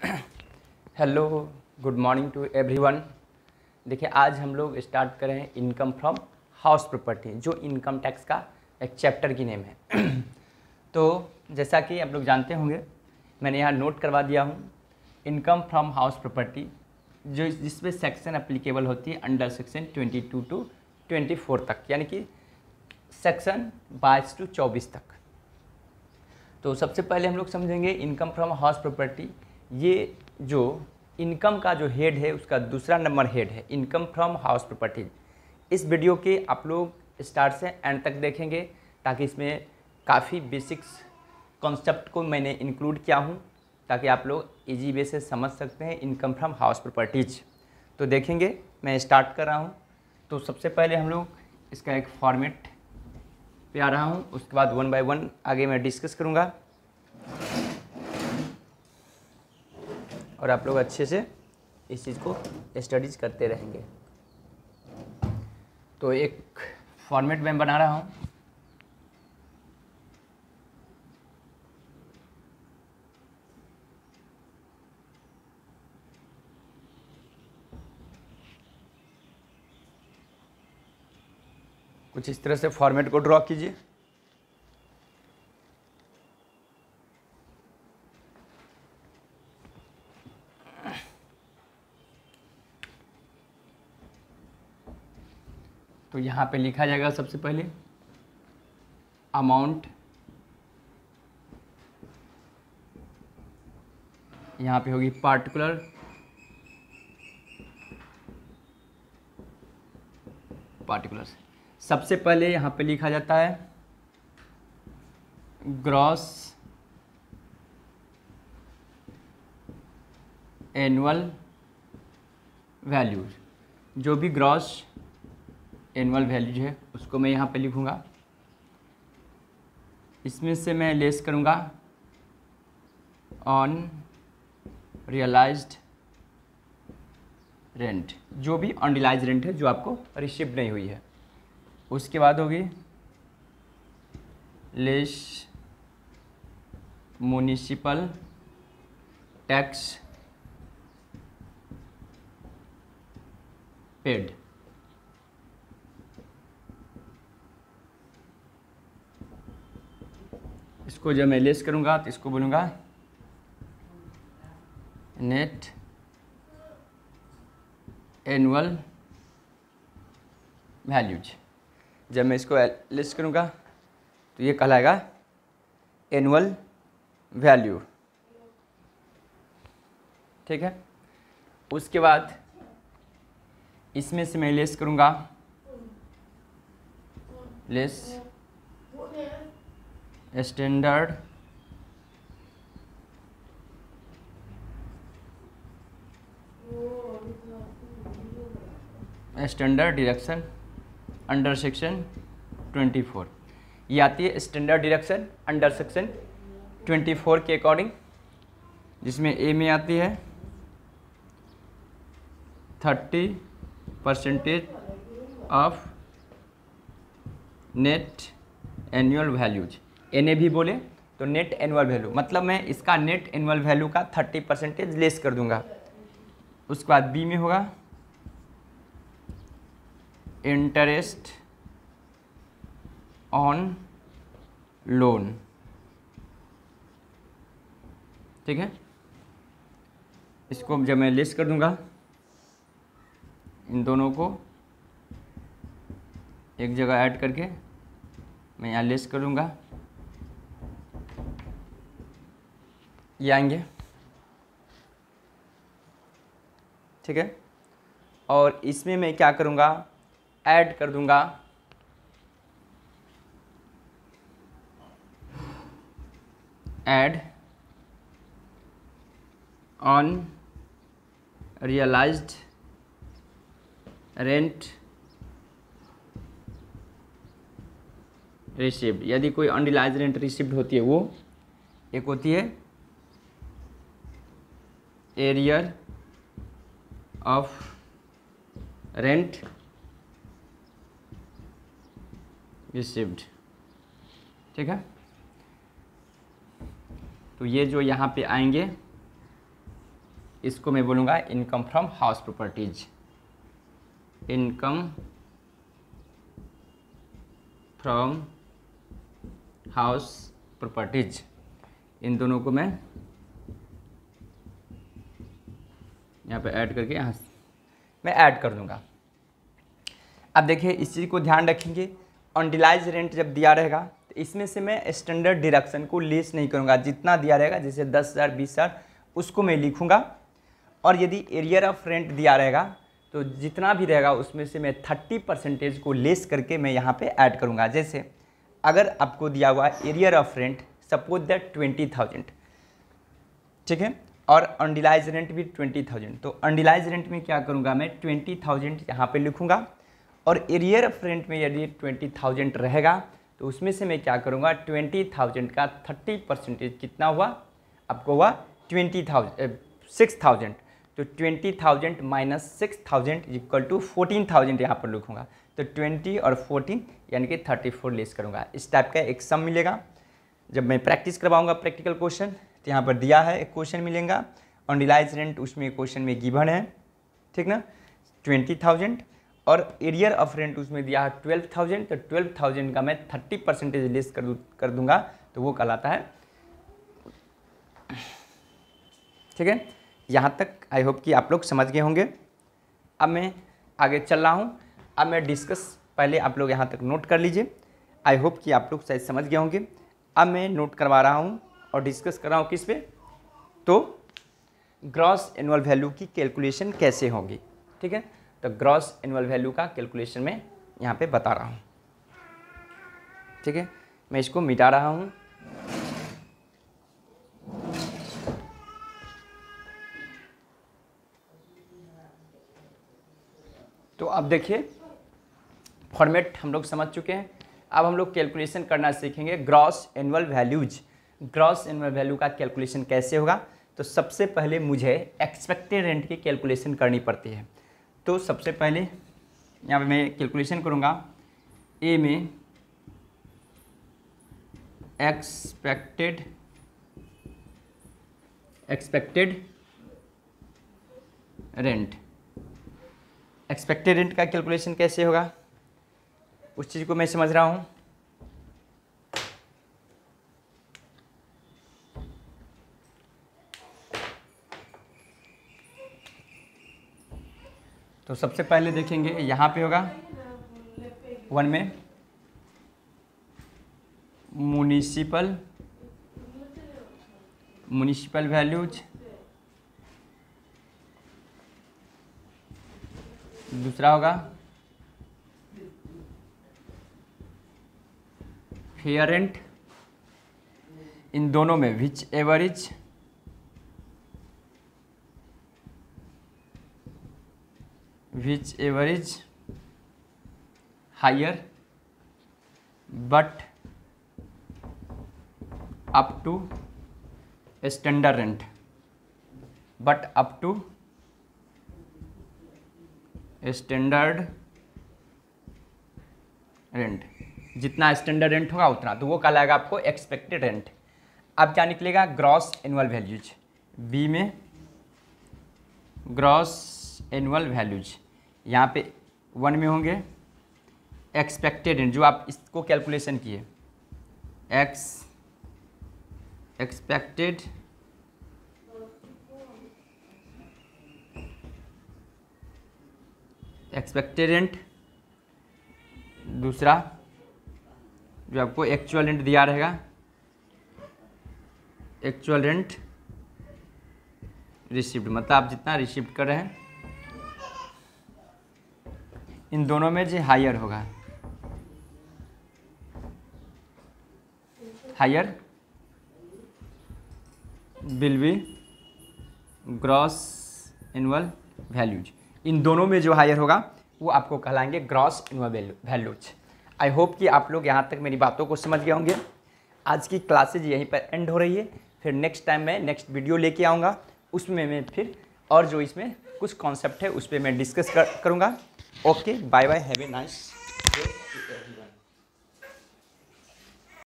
Hello, good morning to everyone. देखिए, आज हम लोग स्टार्ट कर रहे हैं इनकम फ्रॉम हाउस प्रॉपर्टी, जो इनकम टैक्स का एक चैप्टर की नेम है। तो जैसा कि आप लोग जानते होंगे, मैंने यहाँ नोट करवा दिया हूँ इनकम फ्रॉम हाउस प्रॉपर्टी, जो जिसमें सेक्शन एप्लीकेबल होती है अंडर सेक्शन 22 टू 24 तक, यानी कि सेक्शन 22 टू 24 तक। तो सबसे पहले हम लोग समझेंगे इनकम फ्रॉम हाउस प्रॉपर्टी। ये जो इनकम का जो हेड है, उसका दूसरा नंबर हेड है इनकम फ्रॉम हाउस प्रॉपर्टी। इस वीडियो के आप लोग स्टार्ट से एंड तक देखेंगे, ताकि इसमें काफ़ी बेसिक्स कॉन्सेप्ट को मैंने इंक्लूड किया हूँ, ताकि आप लोग इजी वे से समझ सकते हैं इनकम फ्रॉम हाउस प्रॉपर्टीज। तो देखेंगे, मैं स्टार्ट कर रहा हूँ। तो सबसे पहले हम लोग इसका एक फॉर्मेट पे आ रहा हूँ, उसके बाद वन बाय वन आगे मैं डिस्कस करूँगा और आप लोग अच्छे से इस चीज़ को स्टडीज करते रहेंगे। तो एक फॉर्मेट मैं बना रहा हूँ। कुछ इस तरह से फॉर्मेट को ड्रॉ कीजिए। तो यहाँ पे लिखा जाएगा सबसे पहले अमाउंट, यहाँ पे होगी पार्टिकुलर, पार्टिकुलर्स। सबसे पहले यहाँ पे लिखा जाता है ग्रॉस एनुअल वैल्यूज। जो भी ग्रॉस एनुअल वैल्यूज है उसको मैं यहाँ पे लिखूँगा। इसमें से मैं लेस करूँगा ऑन रियलाइज्ड रेंट, जो भी अनरियलाइज्ड रेंट है जो आपको रिसीव नहीं हुई है। उसके बाद होगी लेस म्युनिसिपल टैक्स पेड। इसको जब मैं लेस करूँगा तो इसको बोलूँगा नेट एनुअल वैल्यूज। जब मैं इसको लेस करूँगा तो ये कहलाएगा एनुअल वैल्यू। ठीक है। उसके बाद इसमें से मैं लेस करूँगा less standard deduction under section 24। ये आती है स्टैंडर्ड डिडक्शन अंडर सेक्शन 24 के अकॉर्डिंग, जिसमें ए में आती है 30% ऑफ नेट एनुअल वैल्यूज। एन भी बोले तो नेट एनुअल वैल्यू, मतलब मैं इसका नेट एनुअल वैल्यू का 30% लेस कर दूंगा। उसके बाद बी में होगा इंटरेस्ट ऑन लोन। ठीक है। इसको जब मैं लेस कर दूंगा, इन दोनों को एक जगह ऐड करके मैं यहाँ लेस करूँगा, ये आएंगे। ठीक है। और इसमें मैं क्या करूँगा, ऐड कर दूँगा add on realised rent received. यदि कोई अनरियलाइज्ड रेंट रिसीव्ड होती है, वो एक होती है एरियर ऑफ रेंट रिसीव्ड। ठीक है। तो ये जो यहाँ पे आएंगे इसको मैं बोलूँगा income from house properties, income from house properties. इन दोनों को मैं यहाँ पे ऐड करके यहाँ मैं ऐड कर दूँगा। अब देखिए इस चीज़ को ध्यान रखेंगे, अनडिलाइज रेंट जब दिया रहेगा तो इसमें से मैं स्टैंडर्ड डिडक्शन को लेस नहीं करूँगा, जितना दिया रहेगा जैसे 10,000 20,000 उसको मैं लिखूँगा। और यदि एरियर ऑफ रेंट दिया रहेगा तो जितना भी रहेगा उसमें से मैं 30% को लेस करके मैं यहाँ पे ऐड करूँगा। जैसे अगर आपको दिया हुआ arrear of rent suppose that 20,000, ठीक है, और अनडिलाइज रेंट भी 20,000, तो अनडिलाइज रेंट में क्या करूँगा मैं 20,000 यहाँ पे लिखूँगा। और एरियर ऑफ रेंट में यदि 20,000 रहेगा तो उसमें से मैं क्या करूँगा 20,000 का 30% कितना हुआ आपको हुआ 6,000, तो 20,000 माइनस 6,000 इक्वल टू 14,000 यहाँ पर लिखूँगा। तो 20 और 14 यानी कि 34 लेस करूँगा। इस टाइप का एक सम मिलेगा जब मैं प्रैक्टिस करवाऊँगा प्रैक्टिकल क्वेश्चन। तो यहाँ पर दिया है एक क्वेश्चन मिलेगा अनडिलाइज रेंट, उसमें क्वेश्चन में गिवन है, ठीक ना, 20,000 और एरियर ऑफ रेंट उसमें दिया है 12,000, तो 12,000 का मैं 30% लेस कर दूंगा तो वो कहलाता है, ठीक है। यहाँ तक आई होप कि आप लोग समझ गए होंगे। अब मैं आगे चल रहा हूँ, अब मैं डिस्कस, पहले आप लोग यहाँ तक नोट कर लीजिए। आई होप कि आप लोग शायद समझ गए होंगे। अब मैं नोट करवा रहा हूँ और डिस्कस कर रहा हूँ किस पे, तो ग्रॉस एनुअल वैल्यू की कैलकुलेशन कैसे होगी, ठीक है। तो ग्रॉस एनुअल वैल्यू का कैलकुलेशन मैं यहाँ पे बता रहा हूँ, ठीक है। मैं इसको मिटा रहा हूँ। तो अब देखिए फॉर्मेट हम लोग समझ चुके हैं। अब हम लोग कैलकुलेशन करना सीखेंगे gross annual values. Gross annual value का कैलकुलेशन कैसे होगा, तो सबसे पहले मुझे एक्सपेक्टेड रेंट की कैलकुलेशन करनी पड़ती है। तो सबसे पहले यहाँ पे मैं कैलकुलेशन करूँगा, ए में एक्सपेक्टेड रेंट। एक्सपेक्टेड रेंट का कैलकुलेशन कैसे होगा उस चीज़ को मैं समझ रहा हूँ। तो सबसे पहले देखेंगे यहाँ पे होगा 1 में म्युनिसिपल वैल्यूज, दूसरा होगा फेयर रेंट। इन दोनों में which average higher but up to standard rent, जितना स्टैंडर्ड रेंट होगा उतना, तो वो कहलाएगा आपको एक्सपेक्टेड रेंट। अब क्या निकलेगा ग्रॉस एनुअल वैल्यूज। बी में ग्रॉस एनुअल वैल्यूज, यहाँ पे 1 में होंगे एक्सपेक्टेड रेंट, जो आप इसको कैलकुलेशन किए, एक्सपेक्टेड रेंट। दूसरा जो आपको एक्चुअल रेंट दिया रहेगा, एक्चुअल रेंट रिसीव्ड, मतलब आप जितना रिसीव्ड कर रहे हैं, इन दोनों में जो हायर होगा, higher will be gross annual values. इन दोनों में जो हायर होगा वो आपको कहलाएंगे gross annual values. I hope कि आप लोग यहाँ तक मेरी बातों को समझ गए होंगे। आज की क्लासेज यहीं पर एंड हो रही है। फिर नेक्स्ट टाइम मैं नेक्स्ट वीडियो लेके आऊँगा, उसमें मैं फिर और जो इसमें कुछ कॉन्सेप्ट है उस पर मैं डिस्कस करूँगा। Okay, bye bye, have a nice day.